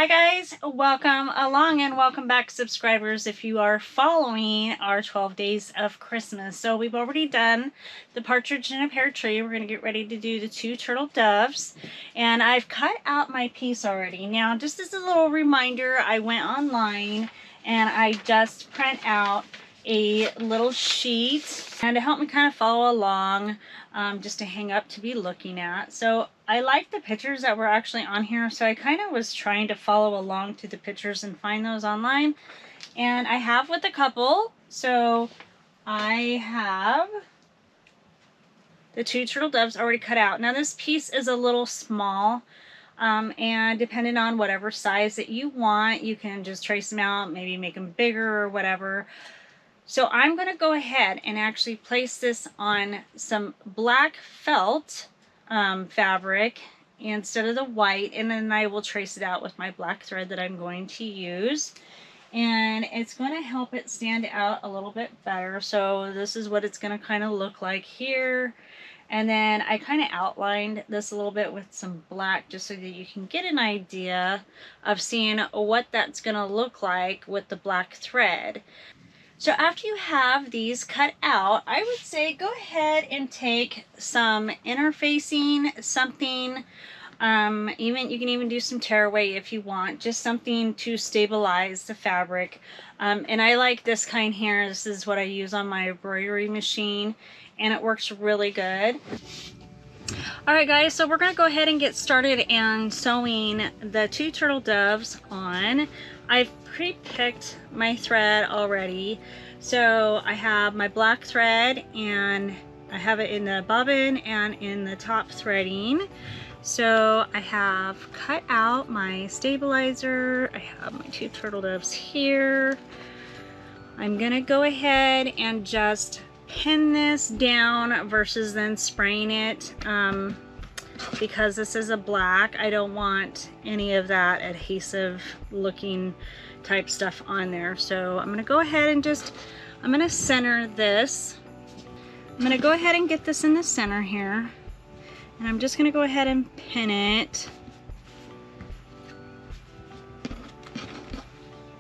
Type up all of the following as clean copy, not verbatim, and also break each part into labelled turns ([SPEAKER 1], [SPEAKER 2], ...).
[SPEAKER 1] Hi guys, welcome along and welcome back subscribers if you are following our 12 days of Christmas. So we've already done the partridge in a pear tree. We're going to get ready to do the two turtle doves, and I've cut out my piece already. Now just as a little reminder, I went online and I just print out a little sheet and to help me kind of follow along, just to hang up to be looking at. So I like the pictures that were actually on here, so I kind of was trying to follow along to the pictures and find those online, and I have with a couple. So I have the two turtle doves already cut out. Now this piece is a little small, and depending on whatever size that you want, you can just trace them out, maybe make them bigger or whatever. So I'm going to go ahead and actually place this on some black felt fabric instead of the white, and then I will trace it out with my black thread that I'm going to use, and it's going to help it stand out a little bit better. So this is what it's going to kind of look like here, and then I kind of outlined this a little bit with some black just so that you can get an idea of seeing what that's going to look like with the black thread. So after you have these cut out, I would say go ahead and take some interfacing, something, you can even do some tearaway if you want, just something to stabilize the fabric. And I like this kind here. This is what I use on my embroidery machine, and it works really good. Alright guys, so we're going to go ahead and get started and sewing the two turtle doves on. I've pre-picked my thread already. So I have my black thread and I have it in the bobbin and in the top threading. So I have cut out my stabilizer. I have my two turtle doves here. I'm going to go ahead and just pin this down versus then spraying it, because this is a black. I don't want any of that adhesive looking type stuff on there. So I'm going to go ahead and I'm going to center this. I'm going to go ahead and get this in the center here, and I'm just going to go ahead and pin it.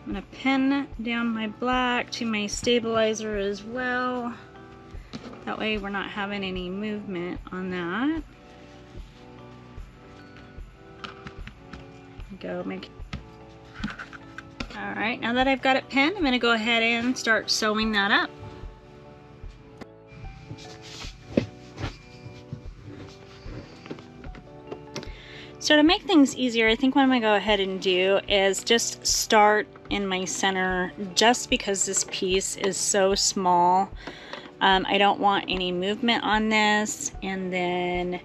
[SPEAKER 1] I'm going to pin down my black to my stabilizer as well. That way we're not having any movement on that. Alright, now that I've got it pinned, I'm going to go ahead and start sewing that up. So to make things easier, I think what I'm going to go ahead and do is just start in my center, just because this piece is so small. I don't want any movement on this, and then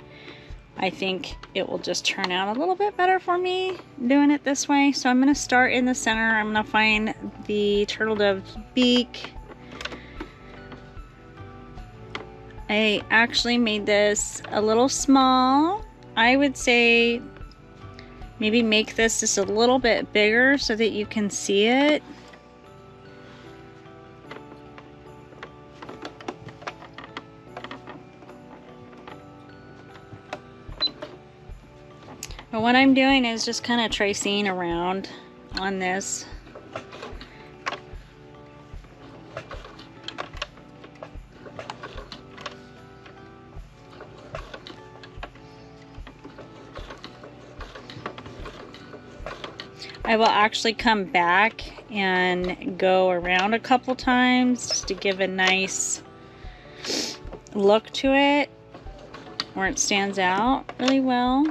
[SPEAKER 1] I think it will just turn out a little bit better for me doing it this way. So I'm going to start in the center. I'm going to find the turtle dove's beak. I actually made this a little small. I would say maybe make this just a little bit bigger so that you can see it. But what I'm doing is just kind of tracing around on this. I will actually come back and go around a couple times just to give a nice look to it, where it stands out really well.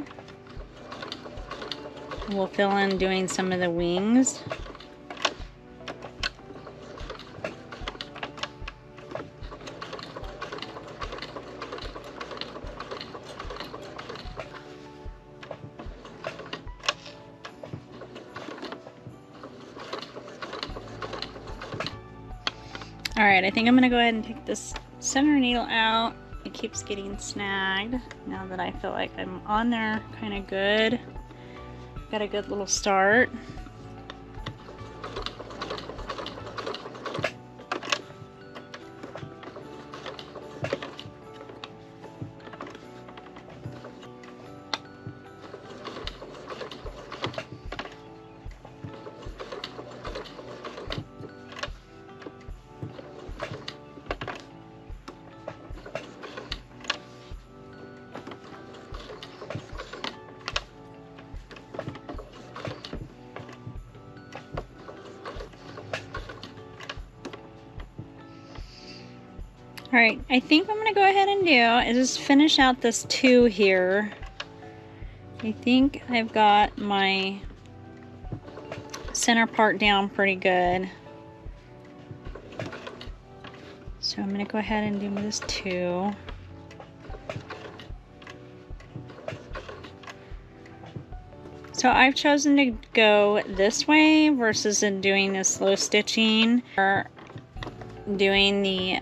[SPEAKER 1] We'll fill in doing some of the wings. Alright, I think I'm going to go ahead and take this center needle out. It keeps getting snagged now that I feel like I'm on there kind of good. Got a good little start. Alright, I think I'm going to go ahead and do is just finish out this 2 here. I think I've got my center part down pretty good. So I'm going to go ahead and do this 2. So I've chosen to go this way versus in doing the slow stitching or doing the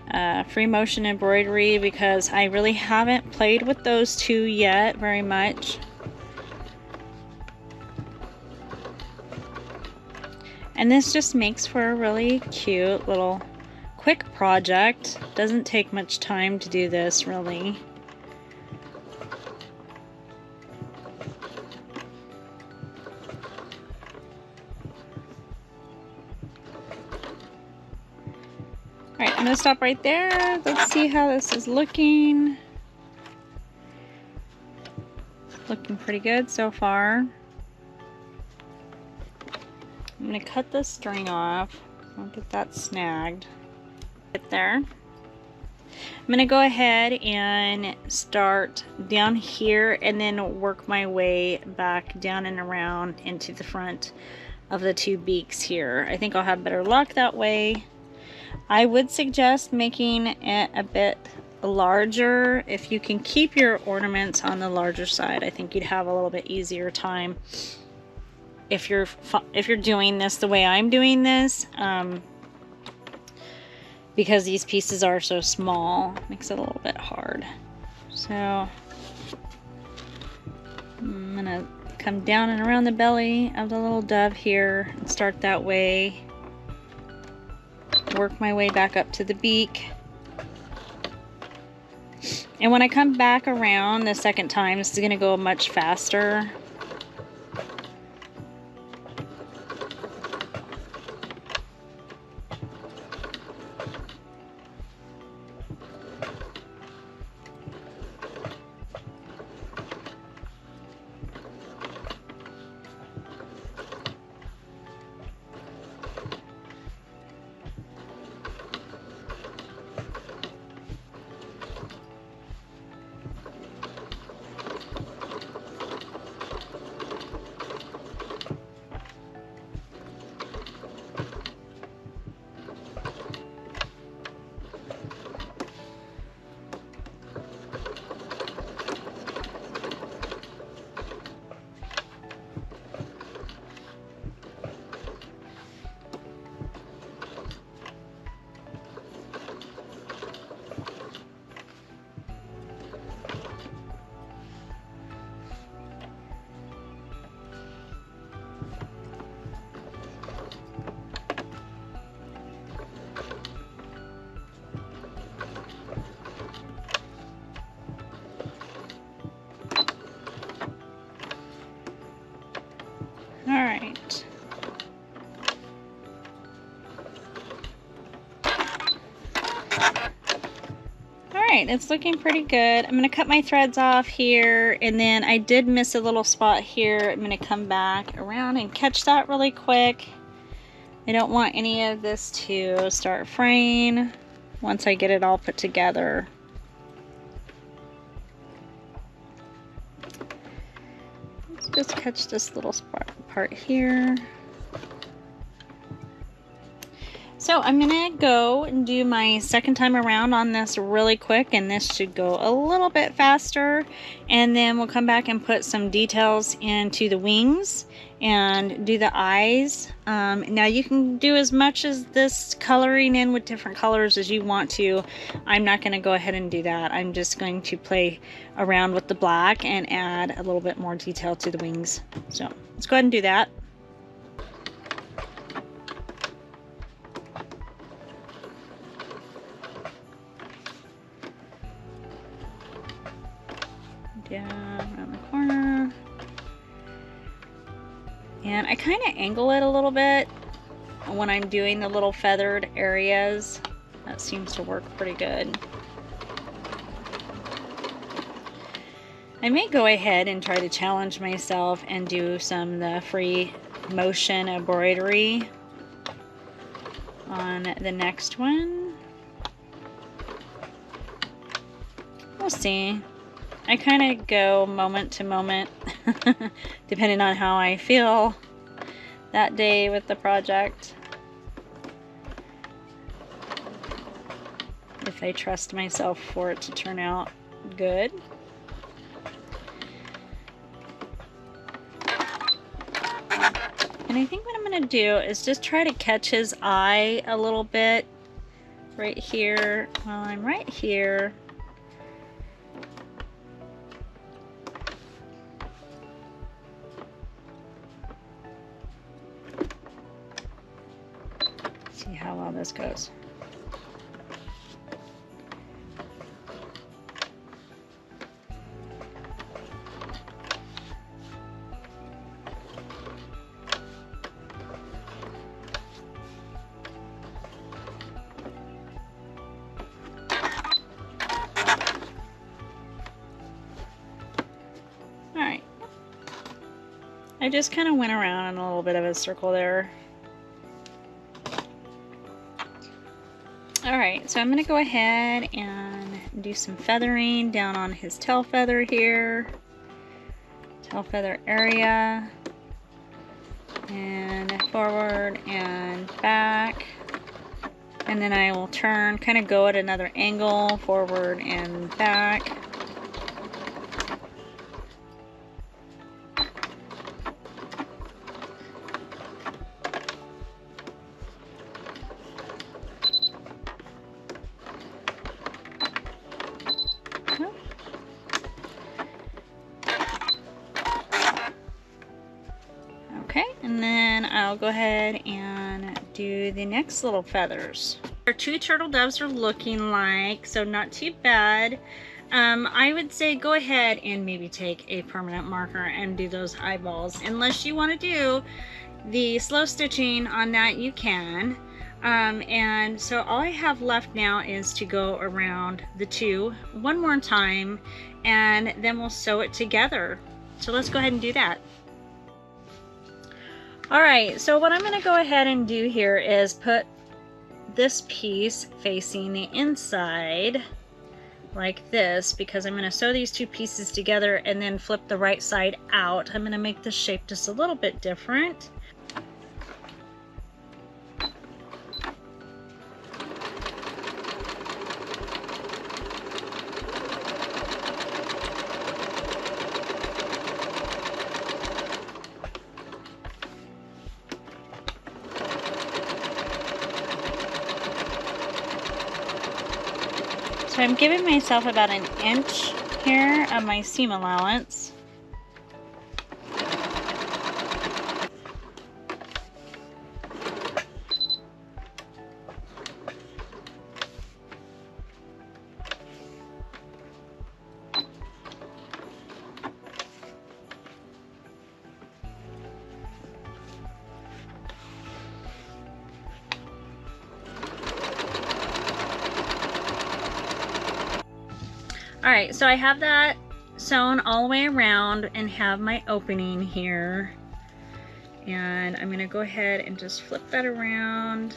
[SPEAKER 1] free motion embroidery, because I really haven't played with those 2 yet very much. And this just makes for a really cute little quick project. Doesn't take much time to do this, really. Alright, I'm going to stop right there. Let's see how this is looking. Looking pretty good so far. I'm going to cut this string off. I'll get that snagged. Get there. I'm going to go ahead and start down here and then work my way back down and around into the front of the 2 beaks here. I think I'll have better luck that way. I would suggest making it a bit larger. If you can keep your ornaments on the larger side, I think you'd have a little bit easier time if you're doing this the way I'm doing this, because these pieces are so small, makes it a little bit hard. So I'm gonna come down and around the belly of the little dove here and start that way. Work my way back up to the beak. And when I come back around the second time, this is going to go much faster. Alright. Alright, it's looking pretty good. I'm going to cut my threads off here, and then I did miss a little spot here. I'm going to come back around and catch that really quick. I don't want any of this to start fraying once I get it all put together. Let's just catch this little part here. So I'm gonna go and do my second time around on this really quick, and this should go a little bit faster, and then we'll come back and put some details into the wings and do the eyes. Now you can do as much as this coloring in with different colors as you want to. I'm not going to go ahead and do that. I'm just going to play around with the black and add a little bit more detail to the wings. So let's go ahead and do that. Down around the corner. And I kind of angle it a little bit when I'm doing the little feathered areas. That seems to work pretty good. I may go ahead and try to challenge myself and do some of the free motion embroidery on the next one. We'll see. I kind of go moment to moment, depending on how I feel that day with the project. If I trust myself for it to turn out good. And I think what I'm going to do is just try to catch his eye a little bit right here while I'm right here. See how well this goes. Alright. I just kind of went around in a little bit of a circle there. Alright, so I'm going to go ahead and do some feathering down on his tail feather here. Tail feather area. And forward and back. And then I will turn, kind of go at another angle, forward and back. Okay, and then I'll go ahead and do the next little feathers. Our two turtle doves are looking like, so not too bad. I would say go ahead and maybe take a permanent marker and do those eyeballs. Unless you want to do the slow stitching on that, you can. And so all I have left now is to go around the two one more time, and then we'll sew it together. So let's go ahead and do that. Alright, so what I'm going to go ahead and do here is put this piece facing the inside like this, because I'm going to sew these two pieces together and then flip the right side out. I'm going to make this shape just a little bit different. So I'm giving myself about an inch here of my seam allowance. Alright, so I have that sewn all the way around and have my opening here. And I'm going to go ahead and just flip that around.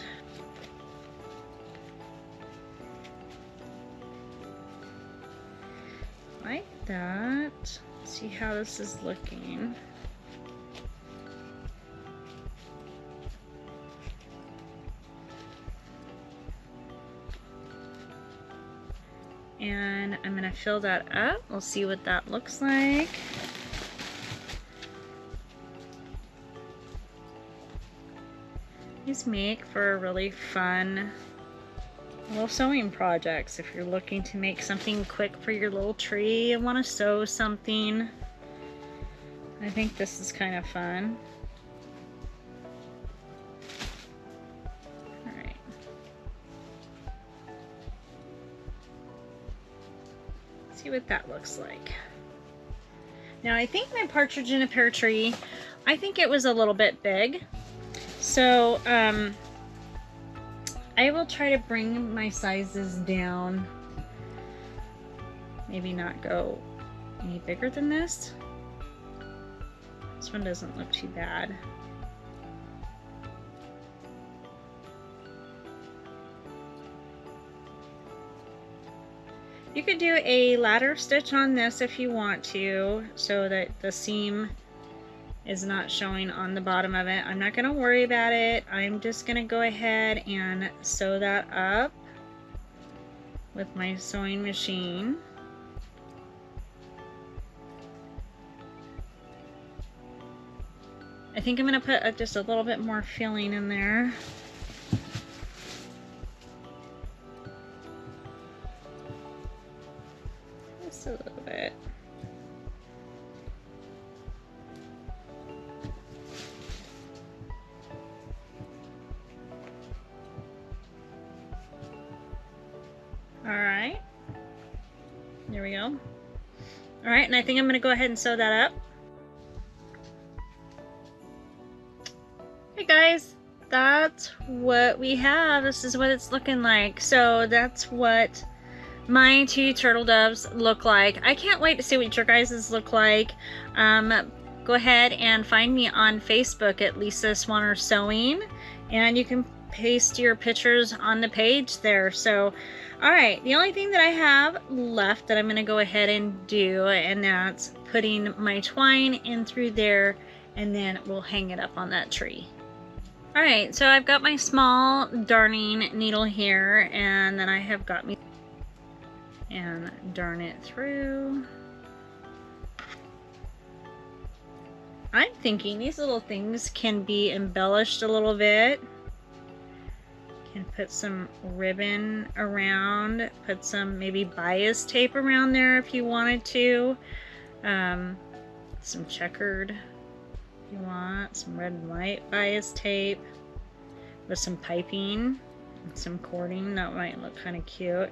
[SPEAKER 1] Like that. See how this is looking. And I'm going to fill that up. We'll see what that looks like. These make for really fun little sewing projects. If you're looking to make something quick for your little tree and want to sew something, I think this is kind of fun. See what that looks like. Now I think my partridge in a pear tree, I think it was a little bit big. So I will try to bring my sizes down. Maybe not go any bigger than this. This one doesn't look too bad. You could do a ladder stitch on this if you want to, so that the seam is not showing on the bottom of it. I'm not going to worry about it. I'm just going to go ahead and sew that up with my sewing machine. I think I'm going to put just a little bit more filling in there. Just a little bit. Alright, there we go. Alright, and I think I'm going to go ahead and sew that up. Hey guys, that's what we have. This is what it's looking like. So that's what my 2 turtle doves look like. I can't wait to see what your guys's look like. Go ahead and find me on Facebook at Lisa Swanner Sewing, and you can paste your pictures on the page there. So alright, the only thing that I have left that I'm going to go ahead and do, and that's putting my twine in through there, and then we'll hang it up on that tree. Alright, so I've got my small darning needle here, and then I have got me and darn it through. I'm thinking these little things can be embellished a little bit. Can put some ribbon around, put some maybe bias tape around there if you wanted to. Some checkered if you want, some red and white bias tape with some piping and some cording. That might look kind of cute.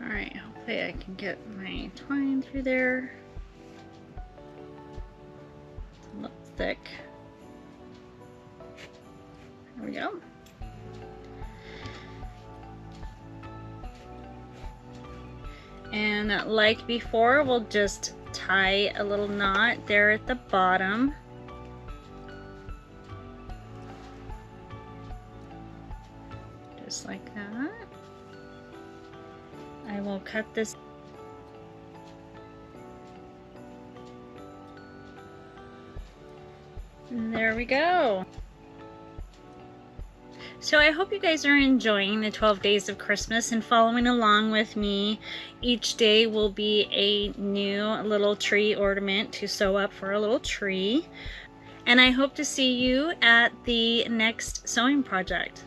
[SPEAKER 1] Alright, hopefully I can get my twine through there. It's a little thick. There we go. And like before, we'll just tie a little knot there at the bottom. Just like that. I will cut this. And there we go. So I hope you guys are enjoying the 12 days of Christmas and following along with me. Each day will be a new little tree ornament to sew up for a little tree. And I hope to see you at the next sewing project.